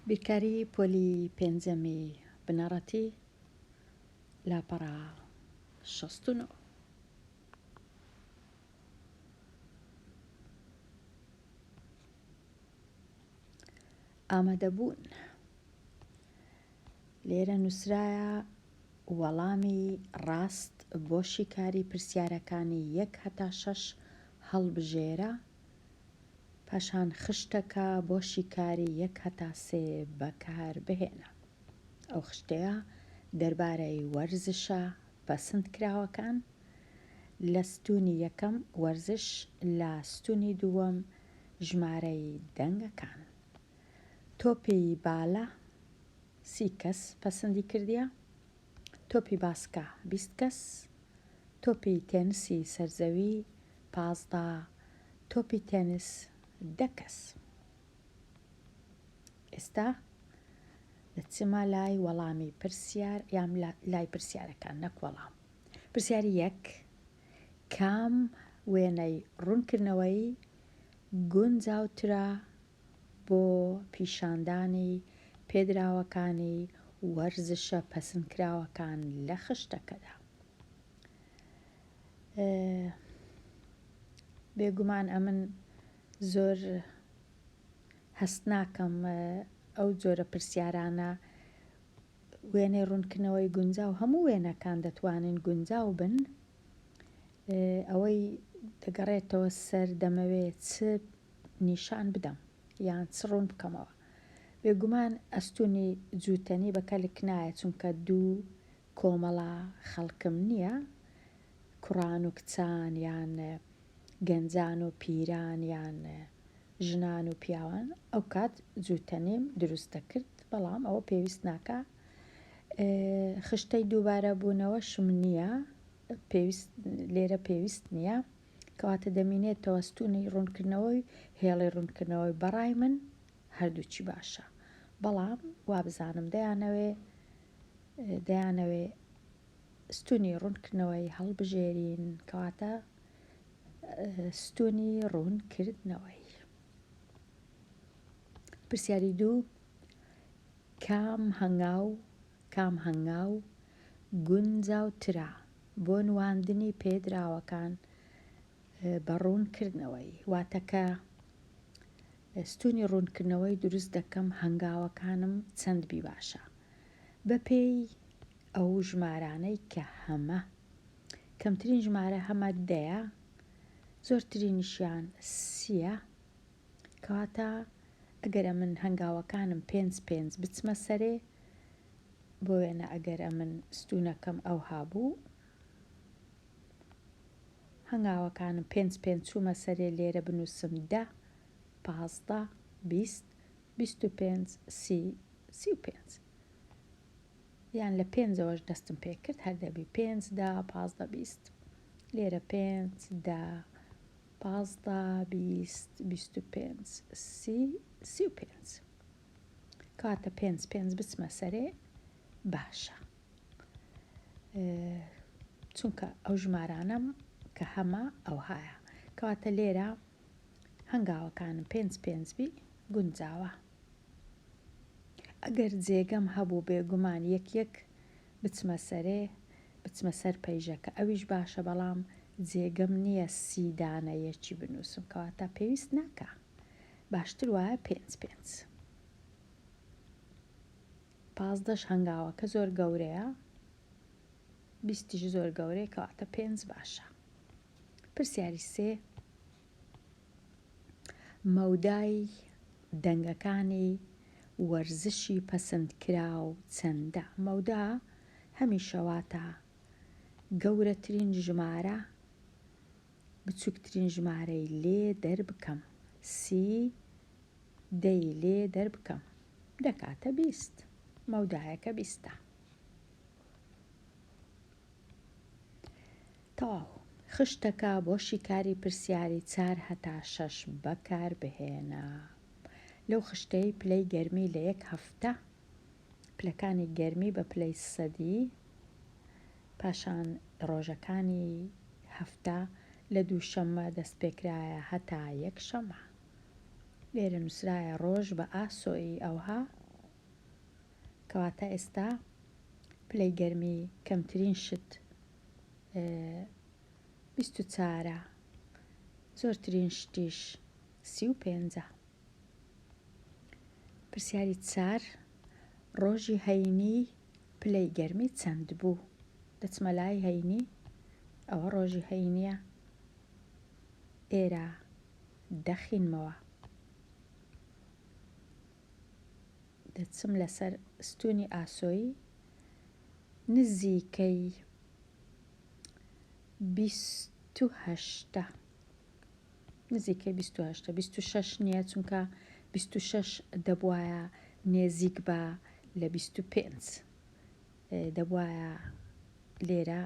بیرکاری پۆلی پێنجەمی بنەڕەتی لاپەڕا 69. ئامادەبوون. لێرە نووسرایە وەڵامی ڕاست بۆ شیکاری پرسیارەکانی 1 هەتا 6 هەڵبژێرە، پاشان خشتەکە بۆ شیکاری 1 هەتا 3 بەکار بهێنە. ئەو خشتەیە دەربارەی وەرزشە پەسەندکراوەکان لە ستوونی یەکەم وەرزش، لە ستوونی دووەم ژمارەی دەنگەکان. تۆپی بالە 30 کەس پەسەندی کردیە، تۆپی باسکە 20 کەس، تۆپی تێنسی سەرزەوی 15، تۆپی تێنس 10 کەس. ئێستا دەچمە لای وەڵامی پرسیار یان لای پرسیارەکان نەک وەڵام. پرسیاری 1: کام وێنەی ڕوونکردنەوەی گونجاوترە بۆ پیشاندانی پێدراوەکانی وەرزشە پەسەندکراوەکان لە خشتەکەدا؟ بێگومان ئەمن زۆر هەست ناکەم ئەو جۆرە پرسیارانە وێنەی ڕوونکردنەوەی گونجاو هەموو وێنەکان دەتوانن گونجاو بن. ئەوەی دەگەڕێتەوە سەر دەمەوێت چ نیشان بدەم یان چ ڕوون بکەمەوە. بێگومان ئەستوونی جووتەنی بەکەلک نایە، چونکە دوو کۆمەڵە خەڵکم نییە، کوڕان و کچان یان گەنجان و پیران یان ژنان و پیاوان. ئەو کات جووتەنیم دروست دەکرد، بەڵام ئەوە پێویست ناکە. خشتەی دووبارە بوونەوەشم نییە، لێرە پێویست نییە، کەواتە دەمینێتەوە ستوونی ڕوونکردنەوەی هێڵی ڕوونکردنەوەی بەڕای من هەردووچی باشە، بەڵام وا بزانم دەیانەوێ ستوونی ڕوونکردنەوەی هەڵبژێرین، کەواتە ستوونی ڕوونکردنەوەی. پرسیاری 2: کام هەنگاو گونجاوترە بۆ نواندنی پێدراوەکان بە ڕوونکردنەوەی؟ واتەکە ستوونی ڕوونکردنەوەی دروست دەکەم هەنگاوەکانم چەندبی باشە بەپێی ئەو ژمارانەی کە هەمە. کەمترین ژمارە هەمە 10ە، زۆرترینیشیان 30ە، کەواتە ئەگەرە من هەنگاوەکانم 5-5 بچمە سەرێ، بۆ وێنە ئەگەرە من ستوونەکەم ئەو هابوو هەنگاوەکانم 5-5 چوومە سەرێ، لێرە بنووسم 10، 15، 20، 25، 30، 35 یان لە 5ەوەش دەستم پێ کرد، هەردەبی 5، 10، 15، 20. لێرە 5، 10، 15، 20، 25، 30، 35. کاتە 5-5 بچمە سەرێ باشە، چونکە ئەو ژمارانم کە هەمە ئەو هایە، کەواتە لێرە هەنگاوەکانم 5-5 بی گونجاوە. ئەگەر جێگەم هەبوو بێگومان یەک بچمە سەرێ، بچمە سەر پەیژەکە، ئەویش باشە، بەڵام جێگەم نییە 30 دانەیەکی بنووسم، کەواتە پێویست ناکە، باشتر وایە 5-5. 15ش هەنگاوەکە زۆر گەورەیە، 20ش زۆر گەورەیە، کەواتە 5 باشە. پرسیاری 3: مەودای دەنگەکانی وەرزشی پەسەندکراو چەندە؟ مەودا هەمیشە واتە گەورەترین ژمارە بچووکترین ژمارەی لێ دەربکەم. 30 دەی لێ دەربکەم دەکاتە 20، مەودایەکە 20. تەواو. خشتەکە بۆ شیکاری پرسیاری 4 هەتا 6 بەکار بهێنە. لەو خشتەی پلەی گەرمی لە 1 هەفتە، پلەکانی گەرمی بە پلەی سەدی، پاشان ڕۆژەکانی هەفتە لە دووشەممە دەستپێکرایە هەتا 1 شەمە. لێرە نووسرایە ڕۆژ بە ئاسۆئی ئەوها کەواتە ئێستا پلەی گەرمی کەمترین شت 24 زۆرترین شتیش 35. پرسیاری 4 ڕۆژی هەینی پلەی گەرمی چەند بوو؟ دەچمە لای هەینی، ئەوە ڕۆژی هەینیە، ئێرە دەخینمەوە، دەچم لەسەر ستوونی ئاسۆیی، نزیکەی 28 نزیکەی 28 26 نییە، چونکە 26 دەبوایە نێزیک بە لە 25 دەبوایە لێرە،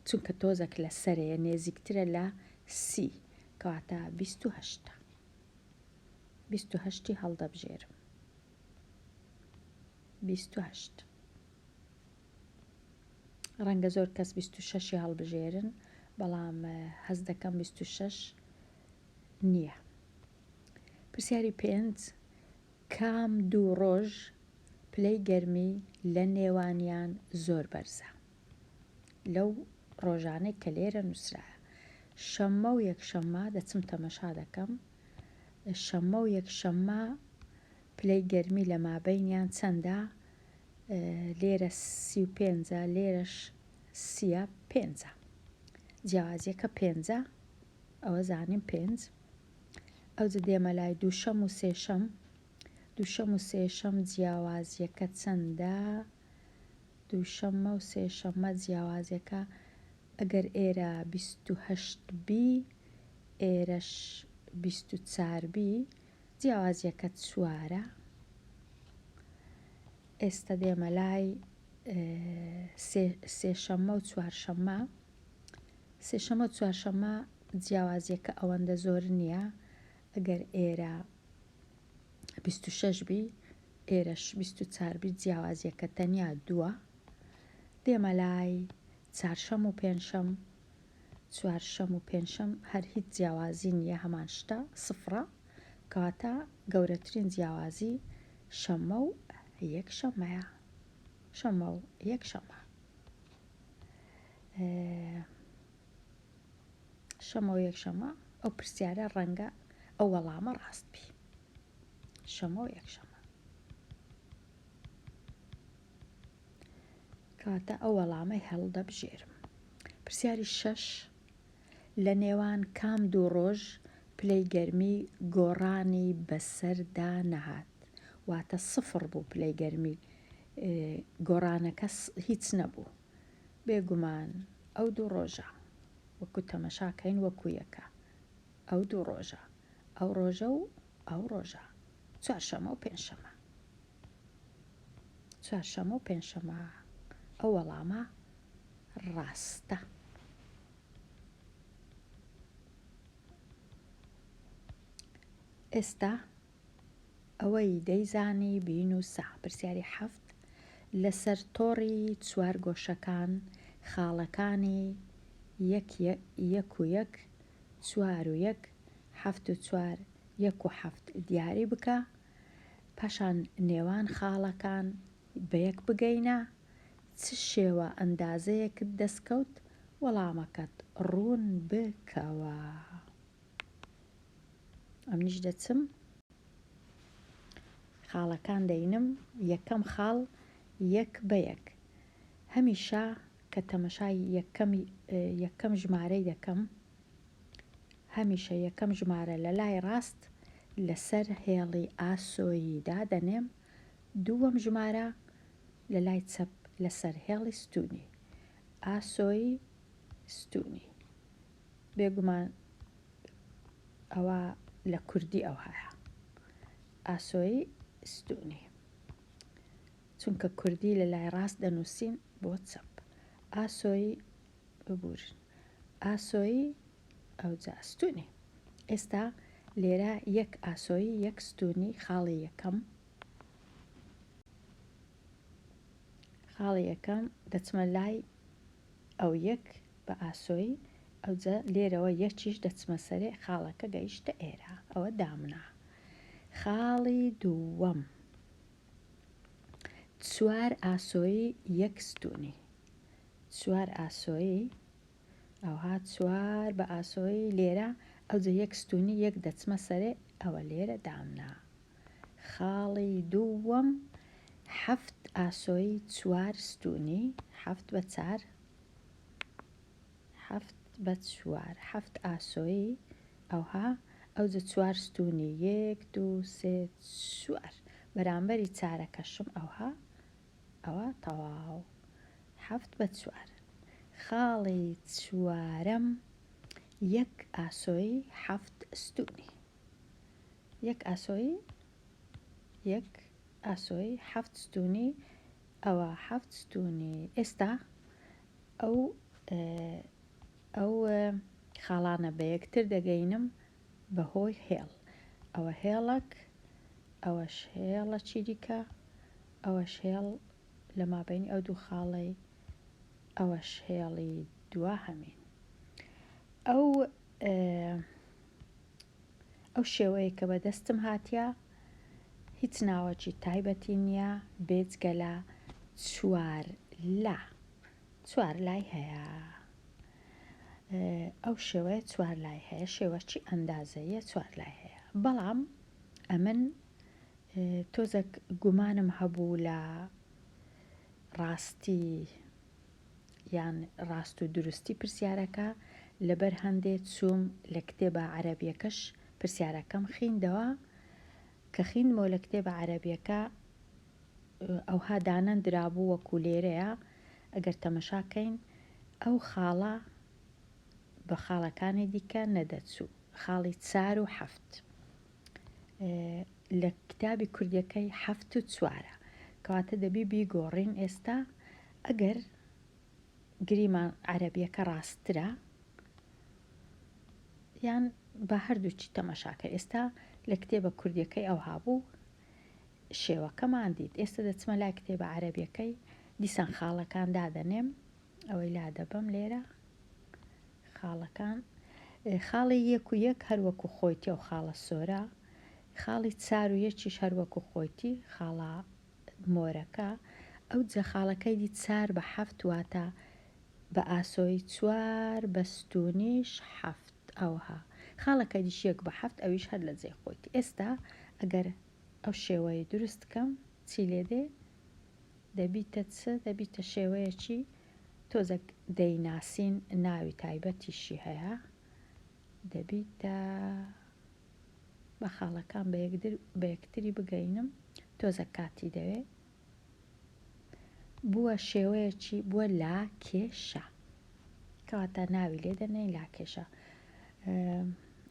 چونکە تۆزێک لە سەرەیە نێزیکترە لە 30 کەواتە 28 هەڵدەبژێرم. 28 ڕەنگە زۆر کەس 26 هەڵبژێرن، بەڵام هەز دەکەم 26 نییە. پرسیاری 5 کام دوو ڕۆژ پلەی گەرمی لە نێوانیان زۆر بەرزە؟ لەو ڕۆژانەی کە لێرە نووسرایە شەممە و یەکشەممە دەچم تەمەشا دەکەم، شەممە و یەکشەممە پلەی گەرمی لە مابەینیان چەندە؟ لێرە 35 لێرەش 35 جیاوازیەکە 5 ئەوە زانیم 5. ئەوجە دێمە لای دووشەم و سێشەم، دووشەم و سێشەم جیاوازیەکە چەندە؟ دووشەممە و سێشەممە جیاوازیەکە ئەگەر ئێرە 28 بی ئێرەش 24 بی جیاوازیەکە 4. ئێستا دێمە لای سێشەممە و چوارشەممە، سێشەممە و چوارشەممە جیاوازیەکە ئەوەندە زۆر نییە، ئەگەر ئێرە 26 بی ئێرەش 24 بی جیاوازیەکە تەنیا 2. دێمە لای چارشەم و پێنجشەم، چوارشەم و پێنجشەم هەر هیچ جیاوازی نییە، هەمان شتە 0 کەواتە گەورەترین جیاوازی شەممە و یەکشەممەیە، شەممە و یەکشەممە. شەممە و یەکشەممە ئەو پرسیارە ڕەنگە ئەو وەڵامە ڕاست بی، شەممە و یەکشەممە، کەواتە ئەو وەڵامەی هەڵدەبژێرم. پرسیاری 6 لە نێوان کام دوو ڕۆژ پلەی گەرمی گۆڕانی بەسەردا نەهات؟ واتە 0 بوو پلەی گەرمی، گۆڕانەکە هیچ نەبوو. بێگومان ئەو دوو ڕۆژە وەکو تەمەشاکەین وەکو یەکە، ئەو دوو ڕۆژە، ئەو ڕۆژە و ئەو ڕۆژە، چوارشەمە و پێنجشەمە، چوارشەمە و پێنجشەمە، ئەو وەڵامە ڕاستە. ئێستا ئەوەی دەیزانی بینووسە. پرسیاری 7 لەسەر تۆڕی 4 گۆشەکان خاڵەکانی 1 و 1 4 و 1 7 و 4 1 و 7 دیاری بکە، پاشان نێوان خاڵەکان بە یەک بگەینە، چ شێوە ئەندازەیەکت دەستکەوت وەڵامەکەت ڕوون بکەوە. ئەمنیش دەچم خاڵەکان دەینم، یەکەم خاڵ 1 بە 1 هەمیشە کە تەمەشای یەکەم ژمارەی دەکەم، هەمیشە یەکەم ژمارە لە لای ڕاست لەسەر هێڵی ئاسۆییدا دەنێم، دووەم ژمارە لە لای چەپ لەسەر هێڵی ستوونی، ئاسۆیی ستوونی. بێگومان ئەوە لە کوردی ئەو هەیە، ئاسۆیی ستوونی، چونکە کوردی لە لای ڕاست دەنووسین بۆ چەپ، ئاسۆیی ببورن، ئاسۆیی ئەوجا ستوونی. ئێستا لێرە 1 ئاسۆیی 1 ستوونی خاڵی یەکەم، خاڵی یەکەم دەچمە لای ئەو 1 بە ئاسۆیی، ئەوجا لێرەوە یەکیش دەچمە سەرێ، خاڵەکە گەیشتە ئێرە، ئەوە دامنا. خاڵی دووەم 4 ئاسۆیی 1 ستوونی 4 ئاسۆیی ئەوها 4 بە ئاسۆیی لێرە ئەوجە 1 ستوونی 1 دەچمە سەرێ ئەوە لێرە دامنا خاڵی دووەم 7 ئاسۆیی 4 ستوونی 7 بە 4 7 بە 4 7 ئاسۆیی ئەوها ئەوجە 4 ستوونی 1 2 3 4 بەرامبەری چارەکەشم ئەوها ئەوە تەواو 7 بە 4 خاڵی چوارەم 1 ئاسۆیی 7 ستوونی 1 ئاسۆیی 1 ئاسۆیی 7 ستوونی ئەوە 7 ستوونی ئێستا ئەو خاڵانە بە یەکتر دەگەینم بەهۆی هێڵ ئەوە هێڵک ئەوەش هێڵە چی دیکە ئەوەش هێڵ لە مابینی ئەو دوو خاڵەی ئەوەش هێڵی دوا هەمین ئەو شێوەیە کە بەدەستم هاتیە هیچ ناوەکی تایبەتی نییە بێجگە لە 4 لای هەیە ئەو شێوەیە 4 لای هەیە شێوەکی ئەندازەیە 4 لای هەیە بەڵام ئەمن تۆزێک گومانم هەبوو لە ڕاستی یان ڕاست و دروستی پرسیارەکە لەبەر هەندێک چووم لە کتێبە عەرەبیەکەش پرسیارەکەم خوێندەوە کە خوێندمەوە لە کتێبە عەرەبیەکە ئەوها دانەندرابوو وەکو لێرەیە ئەگەر تەمەشاکەین ئەو خاڵە بە خاڵەکانی دیکە نەدەچوو خاڵی 4 و 7 لە کتابی کوردیەکەی 7 و 4 کەواتە دەبی بیگۆڕین ئێستا ئەگەر گریمان عەرەبیەکە ڕاستترە یان بە هەردووچی تەمەشاکە ئێستا لە کتێبە کوردیەکەی ئەو هابوو شێوەکەمان دیت ئێستا دەچمە لای کتێبە عەرەبیەکەی دیسان خاڵەکان دادەنێم ئەوەی لا دەبەم لێرە خاڵەکان خاڵی 1 و 1 هەروەکو خۆیتی ئەو خاڵە سۆرە خاڵی 4 و 1 هەروەکو خۆیتی خاڵە مۆرەکە ئەو جە خاڵەکەی دی 4 بە 7 واتە بە ئاسۆی 4 بە ستوونیش 7 ئەوها خاڵەکە دیش 1 بە 7 ئەویش هەر لە جێ خۆیتی ئێستا ئەگەر ئەو شێوەیە دروست بکەم چی لێدێ دەبیتە چ دەبیتە شێوەیەکی تۆزێک دەیناسین ناوی تایبەتیشی هەیە دەبیتە بە خاڵەکان بە یەکتری بگەینم تۆزە کاتی دەوێ بووە شێوەیەکی بووە لاکێشە کەواتە ناوی لێ دەنێ لاکێشە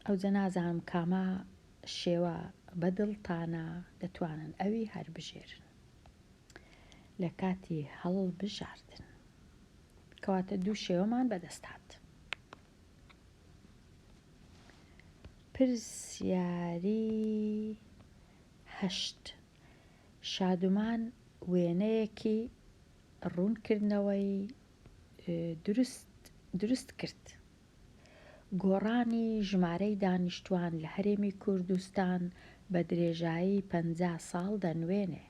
ئەوجە نازانم کامە شێوە بەدڵتانە دەتوانن ئەوی هەر بژێرن لە کاتی هەڵبژاردن کەواتە دوو شێوەمان بەدەست هات پرسیاری 8 شادومان وێنەیەکی ڕوونکردنەوەی دروست کرد گۆڕانی ژمارەی دانیشتوان لە هەرێمی کوردستان بە درێژایی 50 ساڵ دەنوێنێ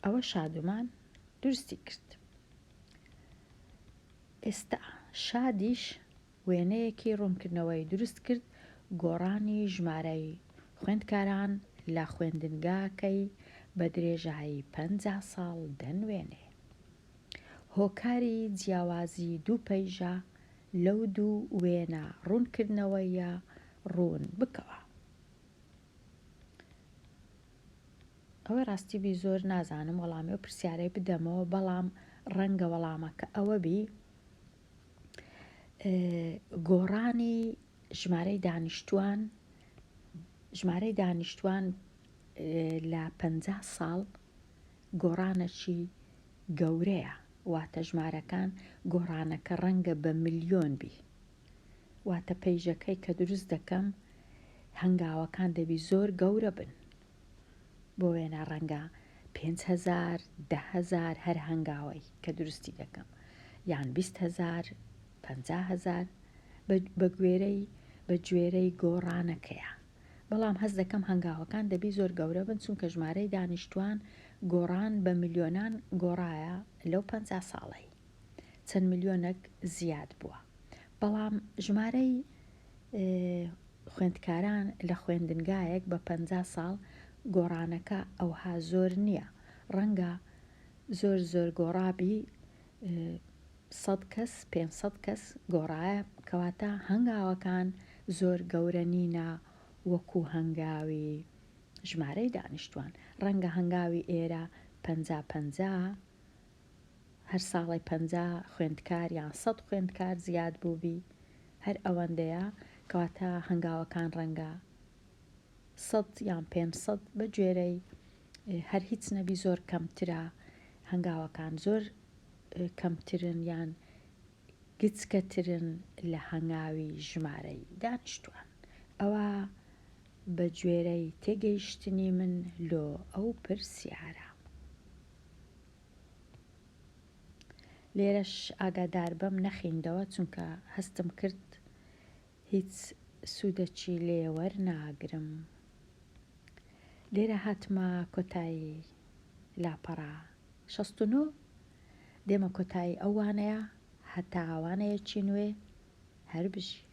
ئەوە شادومان دروستی کرد ئێستا شادیش وێنەیەکی ڕوونکردنەوەی دروست کرد گۆڕانی ژمارەی خوێندکاران لە خوێندنگاکەی بە درێژایی 50 ساڵ دەنوێنێ هۆکاری جیاوازی دوو پەیژە لەو دوو وێنە ڕوونکردنەوەیە ڕوون بکەوە ئەوە ڕاستی بی زۆر نازانم وەڵامی ئەو پرسیارەی بدەمەوە بەڵام ڕەنگە وەڵامەکە ئەوە بی گۆڕانی ژمارەی دانیشتوان لە 50 ساڵ گۆڕانەکی گەورەیە واتە ژمارەکان گۆڕانەکە ڕەنگە بە ملیۆن بی واتە پەیژەکەی کە دروست دەکەم هەنگاوەکان دەبی زۆر گەورە بن بۆ وێنە ڕەنگە 5,000 10,000 هەر هەنگاوەی کە دروستی دەکەم یان 20,000 50,000 بە گوێرەی گۆڕانەکەیە بەڵام هەز دەکەم هەنگاوەکان دەبی زۆر گەورە بن چونکە ژمارەی دانیشتوان گۆڕان بە میلیۆنان گۆڕایە لەو 50 ساڵەی چەند میلیۆنێک زیاد بووە. بەڵام ژمارەی خوێندکاران لە خوێندنگایەک بە 50 ساڵ گۆڕانەکە ئەوها زۆر نییە. ڕەنگە زۆر گۆڕابی 100 کەس 500 کەس گۆڕایە، کەواتە هەنگاوەکان زۆر گەورە نینە وەکو هەنگاوی ژمارەی دانیشتوان. ڕەنگە هەنگاوی ئێرە 50 هەر ساڵی 50 خوێندکار یان 100 خوێندکار زیاد بووبی، هەر ئەوەندەیە، کەواتە هەنگاوەکان ڕەنگە 100 یان 500 بە گوێرەی هەر هیچ نەبی زۆر کەمترە، هەنگاوەکان زۆر کەمترن یان گچکەترن لە هەنگاوی ژمارەی دانیشتوان. ئەوە بە گوێرەی تێگەیشتنی من لۆ ئەو پرسیارە. لێرەش ئاگادار بەم نەخیندەوە چونکە هەستم کرد هیچ سوودەکی لێ وەرناگرم. لێرە هاتمە کۆتایی لاپەڕا 69 دێمە کۆتایی ئەوانەیە هەتا ئەوانەیەکی نوێ هەر بژی.